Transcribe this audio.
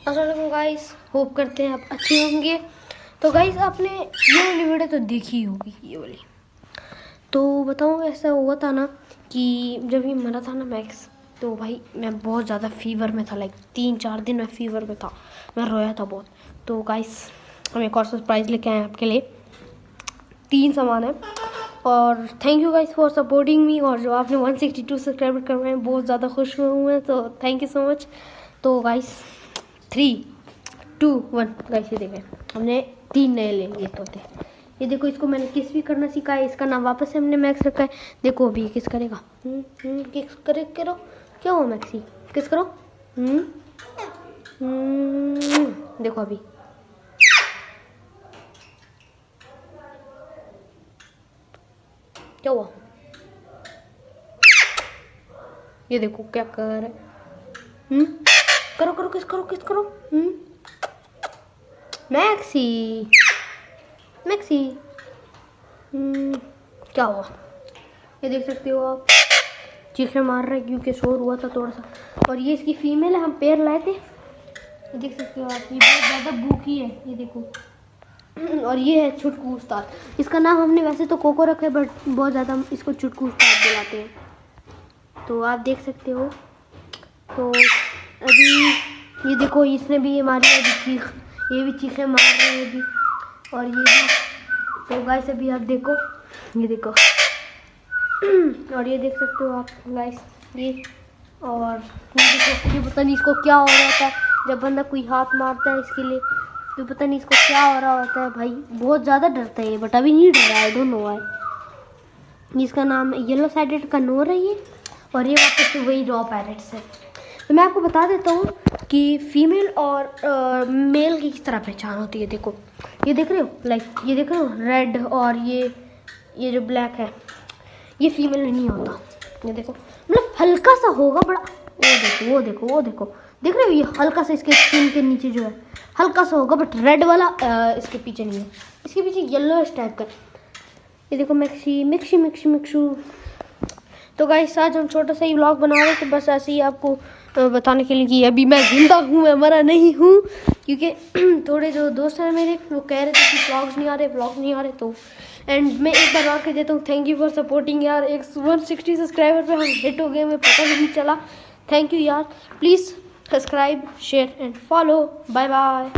अस्सलाम वालेकुम guys, hope करते हैं आप अच्छे होंगे। तो गाइस आपने ये वाली वीडियो तो देखी होगी, ये वाली। तो बताऊँ, ऐसा हुआ था ना कि जब ये मरा था ना मैक्स, तो भाई मैं बहुत ज़्यादा फीवर में था। लाइक 3-4 दिन मैं फीवर में था, मैं रोया था बहुत। तो गाइस हम एक और सरप्राइज़ लेके आए हैं आपके लिए। 3 सामान है और thank you guys for supporting me. और जो आपने 162 सब्सक्राइबर करवाए हैं, बहुत ज़्यादा खुश हुए हैं, तो थैंक यू सो मच। तो गाइस 3, 2, 1 गाइस ये देखें, हमने 3 नए ले लिए तोते। ये देखो, इसको मैंने किस भी करना सिखाया है। इसका नाम वापस से हमने मैक्स रखा है। देखो अभी किस करेगा। किस करो। क्या हुआ मैक्सी, किस करो। देखो अभी क्या हुआ। ये देखो क्या कर रहा है। करो किस करो। मैक्सी मैक्सी क्या हुआ। ये देख सकते हो आप, चीखें मार रहा है क्योंकि शोर हुआ था थोड़ा सा। और ये इसकी फीमेल है, हम पेड़ लाए थे। ये देख सकते हो आप, ये बहुत ज़्यादा भूखी है, ये देखो। और ये है छुटकू उस्ताद। इसका नाम हमने वैसे तो कोको रखा है, बट बहुत ज़्यादा हम इसको छुटकू उस्ताद बुलाते हैं। तो आप देख सकते हो। तो अभी ये देखो, इसने भी ये मारी है चीख, ये भी चीखें मार रहे हैं अभी। और ये भी। तो गाइस अभी आप देखो, ये देखो। और ये देख सकते हो आप गाइस, ये। और ये देखो, ये पता नहीं इसको क्या हो रहा था जब बंदा कोई हाथ मारता है इसके लिए। तो पता नहीं इसको क्या हो रहा होता है भाई, बहुत ज़्यादा डरता है ये, बट अभी नहीं डर रहा है, डोंट नो व्हाई। इसका नाम येलो साइडेड कनोर है ये। और ये वापस से वही रॉ पैरेट्स है। तो मैं आपको बता देता हूँ कि फीमेल और मेल की किस तरह पहचान होती है। देखो ये देख रहे हो, लाइक ये देख रहे हो, रेड और ये जो ब्लैक है, ये फीमेल नहीं होता। ये देखो, मतलब हल्का सा होगा बड़ा। वो देखो देख रहे हो, ये हल्का सा इसके स्किन के नीचे जो है हल्का सा होगा, बट रेड वाला इसके पीछे नहीं है, इसके पीछे येलो इस टाइप का। ये देखो मिक्सू। तो गाइस आज हम छोटा सा ही व्लॉग बना रहे थे, बस ऐसे ही आपको बताने के लिए कि अभी मैं जिंदा हूँ, मैं मरा नहीं हूँ। क्योंकि थोड़े जो दोस्त हैं मेरे, वो कह रहे थे कि व्लॉग नहीं आ रहे। तो एंड मैं एक बार और कह देता हूँ, थैंक यू फॉर सपोर्टिंग यार। 160 सब्सक्राइबर पे हम हिट हो गए, हमें पता भी नहीं चला। थैंक यू यार, please subscribe, share and follow. Bye bye.